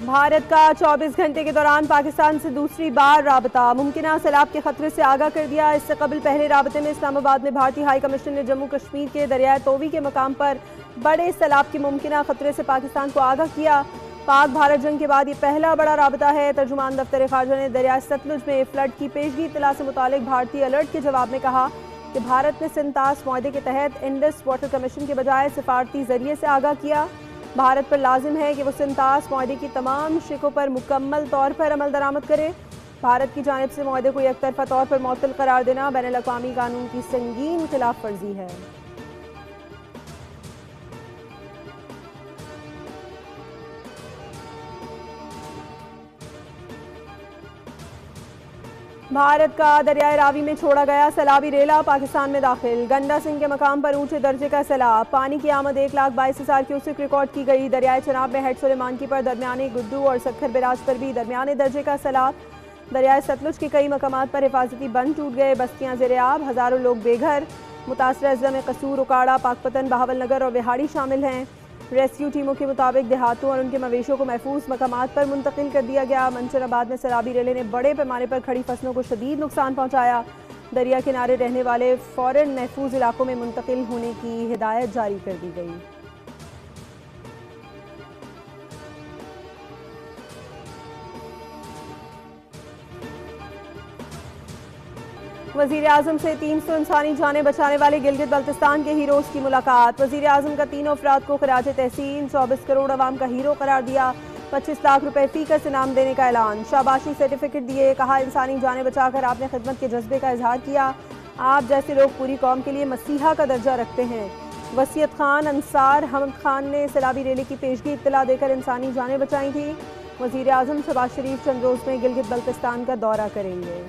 भारत का 24 घंटे के दौरान पाकिस्तान से दूसरी बार राबता, मुमकिन सैलाब के खतरे से आगाह कर दिया। इससे कबल पहले राबते में इस्लामाबाद में भारतीय हाई कमीशन ने जम्मू कश्मीर के दरियाए तोवी के मकाम पर बड़े सैलाब के मुमकिन खतरे से पाकिस्तान को आगाह किया। पाक भारत जंग के बाद ये पहला बड़ा राबता है। तर्जुमान दफ्तर खारजा ने दरियाए सतलुज में फ्लड की पेशगी इत्तला से मुतालिक भारतीय अलर्ट के जवाब में कहा कि भारत ने सिंतास मुआहदे के तहत इंडस वाटर कमीशन के बजाय सिफारती जरिए से आगाह किया। भारत पर लाजिम है कि वो सिंतास मुआहदे की तमाम शिकों पर मुकम्मल तौर पर अमल दरामद करे। भारत की जानिब से मुआहदे को एकतरफा तौर पर मुअत्तल करार देना बैनुल-अक़वामी कानून की संगीन खिलाफ वर्जी है। भारत का दरियाए रावी में छोड़ा गया सैलाबी रेला पाकिस्तान में दाखिल। गंडा सिंह के मकाम पर ऊंचे दर्जे का सैलाब, पानी की आमद 1,22,000 क्यूसेक रिकॉर्ड की गई। दरियाए चनाब में हेड सुलेमानकी पर दरमियानी गुड्डू और सखर बिराज पर भी दरमियाने दर्जे का सैलाब। दरियाए सतलुज के कई मकामात पर हिफाजती बंद टूट गए, बस्तियां ज़ेर-ए-आब, हज़ारों लोग बेघर। मुतासरा अजला में कसूर, उकाड़ा, पाकपतन, बहावल नगर और विहाड़ी शामिल हैं। रेस्क्यू टीमों के मुताबिक देहातों और उनके मवेशियों को महफूज मकामात पर मुंतकिल कर दिया गया। मंचराबाद में सैलाबी रेले ने बड़े पैमाने पर खड़ी फसलों को शदीद नुकसान पहुंचाया। दरिया किनारे रहने वाले फौरन महफूज इलाकों में मुंतकिल होने की हिदायत जारी कर दी गई। वज़ीर आज़म से 300 इंसानी जानें बचाने वाले गिलगित बल्तिस्तान के हीरोज़ की मुलाकात। वज़ीर आज़म का तीनों अफराद को खिराज तहसीन, 24 करोड़ आवाम का हीरो करार दिया। 25 लाख रुपए फ़ीकस इनाम देने का ऐलान, शाबाशी सर्टिफिकेट दिए। कहा इंसानी जानें बचाकर आपने खिदमत के जज्बे का इजहार किया। आप जैसे लोग पूरी कौम के लिए मसीहा का दर्जा रखते हैं। वसीयत खान अंसार हमद खान ने सैलाबी रेले की पेशगी इत्तला देकर इंसानी जानें बचाई थी। वज़ीर आज़म शहबाज शरीफ चंद रोज़ में गिलगित बल्तिस्तान का दौरा करेंगे।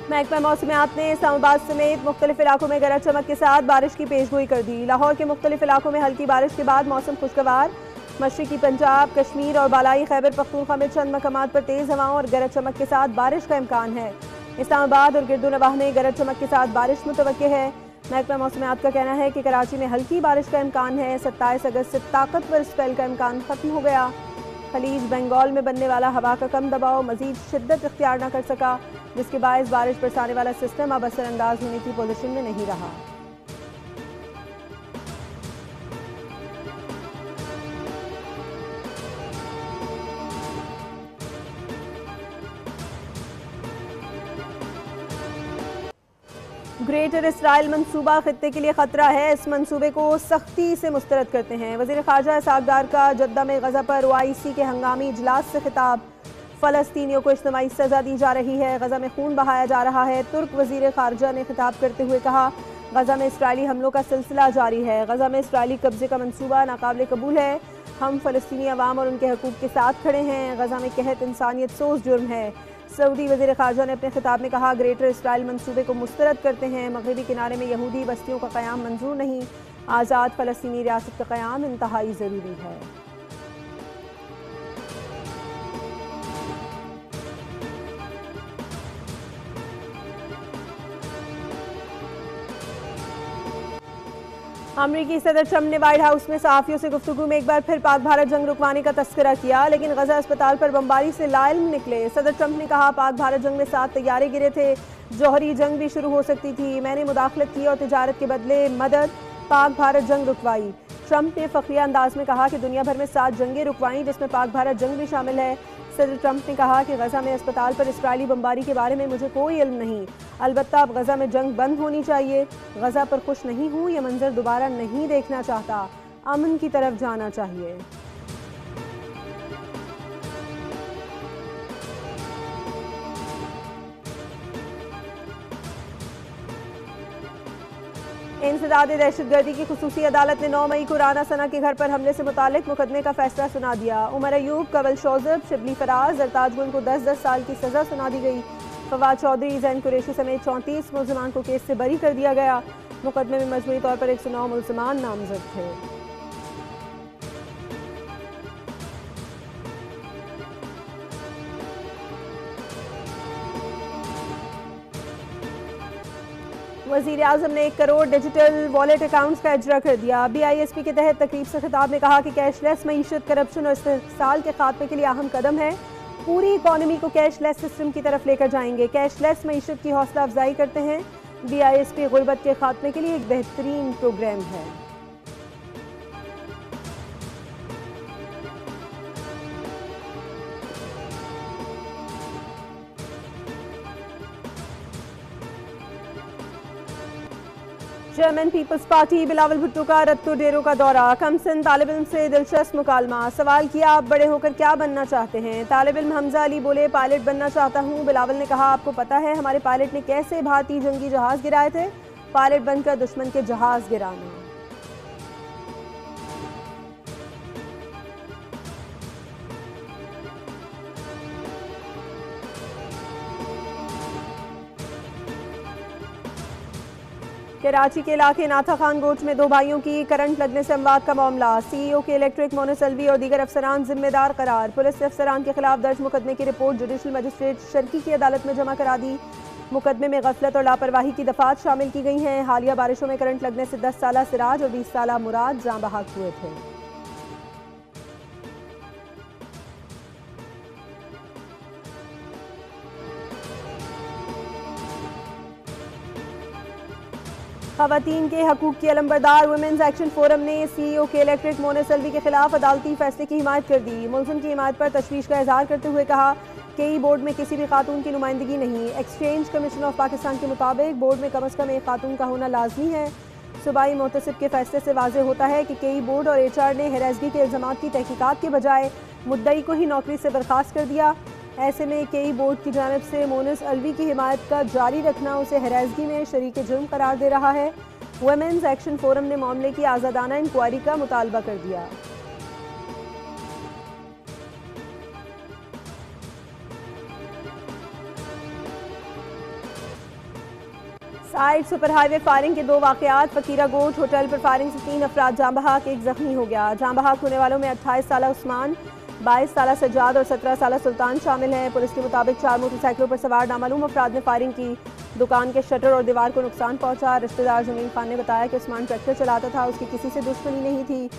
महकमा मौसमियात ने इस्लामाबाद समेत मुख्तलिफ इलाकों में गरज चमक के साथ बारिश की पेशगोई कर दी। लाहौर के मुख्तलिफ इलाकों में हल्की बारिश के बाद मौसम खुशगवार। मशरकी पंजाब, कश्मीर और बालाई खैबर पख्तूनख्वा में चंद मकामात पर तेज़ हवाओं और गरज चमक के साथ बारिश का इम्कान है। इस्लामाबाद और गिरदोनवाह में गरज चमक के साथ बारिश मुतवक्के है। महकमा मौसमियात का कहना है कि कराची में हल्की बारिश का इम्कान है। 27 अगस्त से ताकतवर स्पेल का इम्कान खत्म हो गया। खलीज बंगाल में बनने वाला हवा का कम दबाव मजीद शिद्दत इख्तियार न कर सका, जिसके बायस बारिश बरसाने वाला सिस्टम अब असरअंदाज होने की पोजीशन में नहीं रहा। ग्रेटर इसराइल मंसूबा खित्ते के लिए खतरा है, इस मंसूबे को सख्ती से मुस्तरद करते हैं। वज़ीर ख़ारजा इसहाक़ डार का जद्दा में गज़ा पर OIC के हंगामी इजलास से खिताब। फ़लस्तीनियों को इज्तिमाई सज़ा दी जा रही है, गज़ा में खून बहाया जा रहा है। तुर्क वज़ीर ख़ारजा ने खिताब करते हुए कहा, गज़ा में इसराइली हमलों का सिलसिला जारी है। गज़ा में इसराइली कब्जे का मंसूबा नाकाबिल कबूल है। हम फ़लस्तीनी अवाम और उनके हकूक़ के साथ खड़े हैं। गज़ा में कहत इंसानियत सोज जुर्म है। सऊदी वज़ीर ख़ारजा ने अपने खिताब में कहा, ग्रेटर इसराइल मंसूबे को मुस्तरद करते हैं। मगरबी किनारे में यहूदी बस्तियों का क़याम मंजूर नहीं। आज़ाद फ़लस्तीनी रियासत का क़याम इंतहाई ज़रूरी है। अमरीकी सदर ट्रंप ने व्हाइट हाउस में सहाफ़ियों से गुफ्तगू में एक बार फिर पाक भारत जंग रुकवाने का तस्करा किया, लेकिन गजा अस्पताल पर बमबारी से लाइल्म निकले। सदर ट्रंप ने कहा, पाक भारत जंग में 7 तैयारे गिरे थे, जौहरी जंग भी शुरू हो सकती थी। मैंने मुदाखलत की और तिजारत के बदले मदद, पाक भारत जंग रुकवाई। ट्रंप ने फ़ख्रिया अंदाज में कहा कि दुनिया भर में 7 जंगें रुकवाई, जिसमें पाक भारत जंग भी शामिल है। सदर ट्रंप ने कहा कि गजा में अस्पताल पर इसराइली बमबारी के बारे में मुझे कोई इल्म नहीं, अलबत्ता अब गजा में जंग बंद होनी चाहिए। गजा पर खुश नहीं हूँ, यह मंजर दोबारा नहीं देखना चाहता। अमन की तरफ जाना चाहिए। इंसदाद दहशतगर्दी की खुसूसी अदालत ने 9 मई को राना सना के घर पर हमले से मुतालिक मुकदमे का फैसला सुना दिया। उमर अयूब, कवल शौजब, शिबली फराज, जरताज गुल को 10-10 साल की सजा सुना दी गई। फवाद चौधरी, जैन कुरैशी समेत 34 मुल्ज़िमान को केस से बरी कर दिया गया। मुकदमे में मजमूई तौर पर 109 मुल्ज़िमान नामजद थे। वज़ीर आज़म ने 1 करोड़ डिजिटल वॉलेट अकाउंट्स का इजरा कर दिया। BISP के तहत तकरीब से खिताब में कहा कि कैशलेस मईशत, करप्शन और इस्तेहसाल के खात्मे के लिए अहम कदम है। पूरी इकॉनमी को कैशलेस सिस्टम की तरफ लेकर जाएंगे। कैशलेस मईशत की हौसला अफजाई करते हैं। BISP गुर्बत के खात्मे के लिए एक बेहतरीन प्रोग्राम है। चेयरमैन पीपल्स पार्टी बिलावल भुट्टो का रत्तो डेरो का दौरा। कमसिन तालिब इल्म से दिलचस्प मुकालमा। सवाल किया, आप बड़े होकर क्या बनना चाहते हैं? तालिब इल्म हमजा अली बोले, पायलट बनना चाहता हूं। बिलावल ने कहा, आपको पता है हमारे पायलट ने कैसे भारतीय जंगी जहाज गिराए थे? पायलट बनकर दुश्मन के जहाज गिराना। कराची के इलाके नाथा खान गोट में 2 भाइयों की करंट लगने से अमवात का मामला। CEO के इलेक्ट्रिक मोनोसल्वी और दीगर अफसरान जिम्मेदार करार। पुलिस ने अफसरान के खिलाफ दर्ज मुकदमे की रिपोर्ट जुडिशल मजिस्ट्रेट शर्की की अदालत में जमा करा दी। मुकदमे में गफलत और लापरवाही की दफात शामिल की गई हैं। हालिया बारिशों में करंट लगने से 10 साला सिराज और 20 साला मुराद जाँ बहक हुए थे। खवातीन के हकूक की अलंबरदार वुमेन्स एक्शन फोरम ने CEO के इलेक्ट्रिक मोनोसल्वी के खिलाफ अदालती फैसले की हिमायत कर दी। मुलजिम की हिमायत पर तशवीश का इजहार करते हुए कहा कि बोर्ड में किसी भी खातून की नुमाइंदगी नहीं। एक्सचेंज कमीशन ऑफ पाकिस्तान के मुताबिक बोर्ड में कम अज़ कम एक खातून का होना लाजमी है। सूबाई मोहतसिब के फैसले से वाज़े होता है कि कई बोर्ड और HR ने हैरासगी के इल्ज़ामात की तहकीकात के बजाय मुद्दई को ही नौकरी से बर्खास्त कर दिया। ऐसे में कई बोर्ड की जानिब से मोनस अलवी की हिमायत का जारी रखना उसे हैरासगी में शरीक जुर्म करार दे रहा है। वुमेन्स एक्शन फोरम ने मामले की आज़ादाना इंक्वायरी का मुतालबा कर दिया। साइड सुपर हाईवे फायरिंग के 2 वाकयात। फकीरा गोट होटल पर फायरिंग से 3 अफराद जाँ बहक, 1 जख्मी हो गया। जाँ बहक होने वालों में 28 साला उस्मान, 22 साला सज्जाद और 17 साला सुल्तान शामिल हैं। पुलिस के मुताबिक 4 मोटरसाइकिलों पर सवार नामालूम अफराद ने फायरिंग की। दुकान के शटर और दीवार को नुकसान पहुंचा। रिश्तेदार जमीन खान ने बताया कि उस्मान ट्रैक्टर चलाता था, उसकी किसी से दुश्मनी नहीं थी।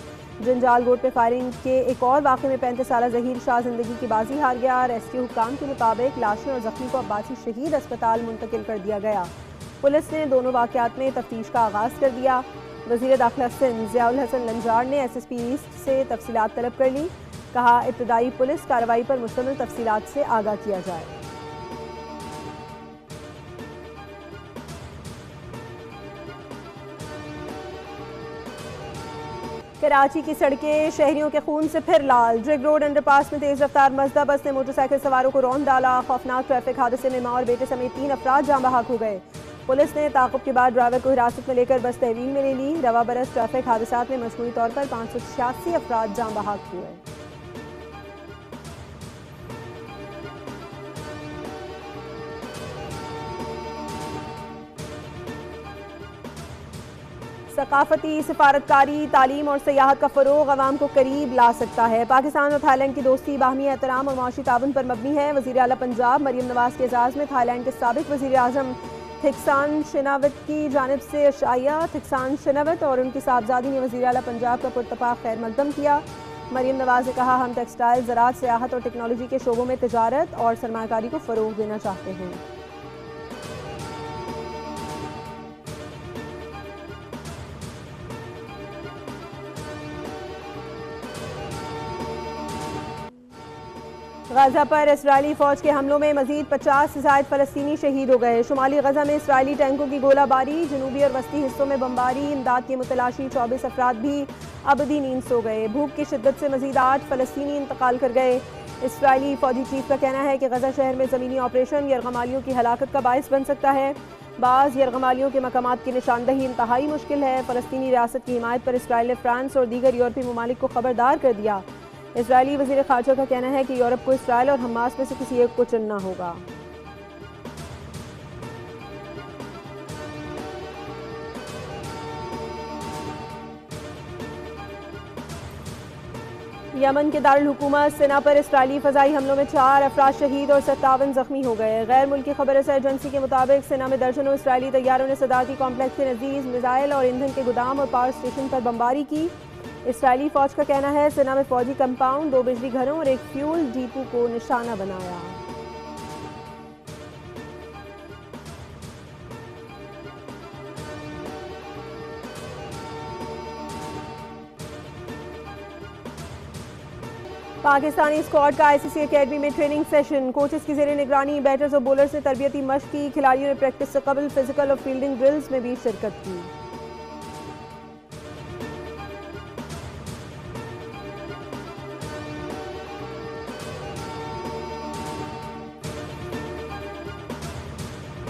जंजाल गोट पे फायरिंग के एक और वाक़े में 35 साला जहीर शाह जिंदगी की बाजी हार गया। रेस्क्यू हुक्काम के मुताबिक लाशें और जख्मी को अब्बासी शहीद अस्पताल मुंतकिल कर दिया गया। पुलिस ने दोनों वाक़यात में तफ्तीश का आगाज़ कर दिया। वज़ीर दाखिला सिंध ज़ियाउल हसन लंजार ने SSP ईस्ट से तफसीलात तलब कर ली। कहा, इब्तदाई पुलिस कार्रवाई पर मुश्तमिल तफसीलात से आगाह किया जाए। कराची की सड़कें शहरियों के खून से फिर लाल। ड्रिग रोड अंडरपास में तेज रफ्तार मजदा बस ने मोटरसाइकिल सवारों को रौंद डाला। खौफनाक ट्रैफिक हादसे में मां और बेटे समेत 3 अफराद जाँ बहक हो गए। पुलिस ने ताक़ुब के बाद ड्राइवर को हिरासत में लेकर बस तहवील में ले ली। रवा बरस ट्रैफिक हादसात में मजमूई तौर पर 586 अफराद जाँ बहक हुए। सकाफती सिफारतकारी, तालीम और सयाहत का फ़रोग़ अवाम को करीब ला सकता है। पाकिस्तान और थाईलैंड की दोस्ती बाहमी एहतराम और मुआशी ताउन पर मबनी है। वज़ीर आला पंजाब मरियम नवाज़ के एजाज़ में थाईलैंड के साबिक़ वज़ीर आज़म थिकसान शिनावत की जानिब से अशाया। थिकसान शिनावत और उनकी साहबजादी ने वज़ीर आला पंजाब का पुरतपाक खैर मकदम किया। मरियम नवाज़ ने कहा, हम टेक्सटाइल, ज़राअत, सियाहत और टेक्नोलॉजी के शोबों में तिजारत और सरमायाकारी को फ़रोग़ देना चाहते हैं। गजा पर इस्राएली फौज के हमलों में मजीद 50 से ज़ायद फ़लस्तीनी शहीद हो गए। शुमाली गजा में इस्राएली टैंकों की गोलाबारी, जनूबी और वस्ती हिस्सों में बमबारी, इमदाद की मुतलाशी, 24 अफराद भी अबदी नींद सो गए। भूख की शिद्दत से मजीद 8 फ़लस्तीनी इंतकाल कर गए। इस्राएली फौजी चीफ का कहना है कि गजा शहर में ज़मीनी ऑपरेशन यरगमालियों की हलाकत का बायस बन सकता है। बाज़ यरगमालियों के मकामात की निशानदही इंतहाई मुश्किल है। फ़लस्तीनी रियासत की हिमायत पर इसराइल ने फ्रांस और दीगर यूरोपीय ममालिक को खबरदार कर दिया। इजरायली वज़ीर ख़ारजा का कहना है कि यूरोप को इसराइल और हमास में से किसी एक को चुनना होगा। यमन के दारुल हुकूमत सना पर इसराइली फ़ज़ाई हमलों में 4 अफराद शहीद और 57 जख्मी हो गए। गैर मुल्की खबर रसा एजेंसी के मुताबिक सना में दर्जनों इसराइली तैयारों ने सदारती कॉम्प्लेक्स के नज़दीक मिसाइल और ईंधन के गोदाम और पावर स्टेशन पर बमबारी की। इसराइली फ़ौज का कहना है सना में फ़ौजी कंपाउंड, 2 बिजली घरों और एक फ्यूल डिपो को निशाना बनाया। पाकिस्तानी स्क्वाड का आईसीसी अकेडमी में ट्रेनिंग सेशन। कोचेस की जेर निगरानी बैटर्स और बॉलर्स ने तरबियती मश्क की। खिलाड़ियों ने प्रैक्टिस से कबल फिजिकल और फील्डिंग ड्रिल्स में भी शिरकत की।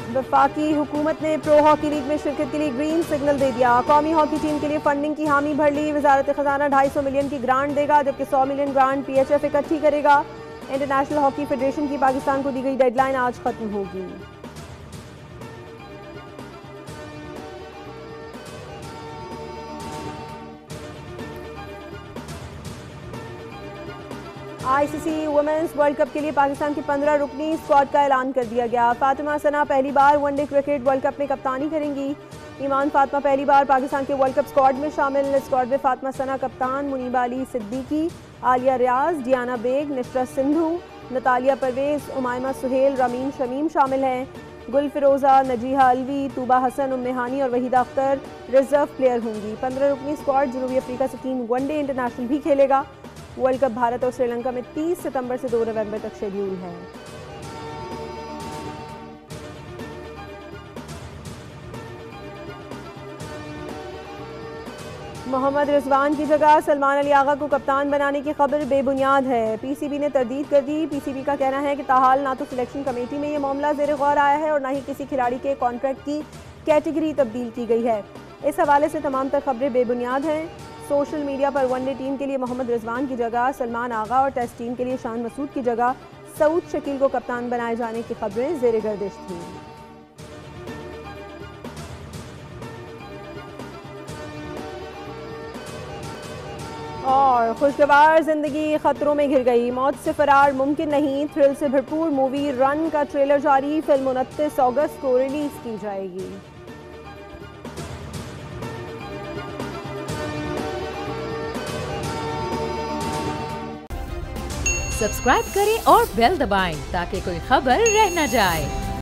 वफाकी हुकूमत ने प्रो हॉकी लीग में शिरकत के लिए ग्रीन सिग्नल दे दिया। कौमी हॉकी टीम के लिए फंडिंग की हामी भर ली। वजारत खजाना 250 मिलियन की ग्रांट देगा, जबकि 100 मिलियन ग्रांट पीएचएफ इकट्ठी करेगा। इंटरनेशनल हॉकी फेडरेशन की पाकिस्तान को दी गई डेडलाइन आज खत्म होगी। आईसीसी वुमेन्स वर्ल्ड कप के लिए पाकिस्तान की 15 रुकनी स्क्वाड का ऐलान कर दिया गया। फातिमा सना पहली बार वनडे क्रिकेट वर्ल्ड कप में कप्तानी करेंगी। ईमान फातिमा पहली बार पाकिस्तान के वर्ल्ड कप स्क्वाड में शामिल। स्क्वाड में फातिमा सना कप्तान, मुनीबा अली सिद्दीकी, आलिया रियाज, डियाना बेग, निशरत सिंधु, नतालिया परवेज, उमायमा सुहेल, रमीन शमीम शामिल हैं। गुल फिरोजा, नजीहा अलवी, तूबा हसन, उम्मेहानी और वहीदा अख्तर रिजर्व प्लेयर होंगी। 15 रुकनी स्क्वाड जनूबी अफ्रीका से 3 वनडे इंटरनेशनल भी खेलेगा। वर्ल्ड कप भारत और श्रीलंका में 30 सितंबर से 2 नवंबर तक शेड्यूल है। मोहम्मद रिजवान की जगह सलमान अली आगा को कप्तान बनाने की खबर बेबुनियाद है। पीसीबी ने तरदीद कर दी। पीसीबी का कहना है कि ताहाल ना तो सिलेक्शन कमेटी में ये मामला ज़ेर गौर आया है और ना ही किसी खिलाड़ी के कॉन्ट्रैक्ट की कैटेगरी तब्दील की गई है। इस हवाले से तमाम तर खबरें बेबुनियाद हैं। सोशल मीडिया पर वनडे टीम के लिए मोहम्मद रिजवान की जगह सलमान आगा और टेस्ट टीम के लिए शान मसूद की जगह सऊद शकील को कप्तान बनाए जाने की खबरें ज़ेर गर्दिश थीं। और खुशगवार जिंदगी खतरों में घिर गई, मौत से फरार मुमकिन नहीं। थ्रिल से भरपूर मूवी रन का ट्रेलर जारी। फिल्म 29 अगस्त को रिलीज की जाएगी। सब्सक्राइब करें और बेल दबाएं ताकि कोई खबर रह न जाए।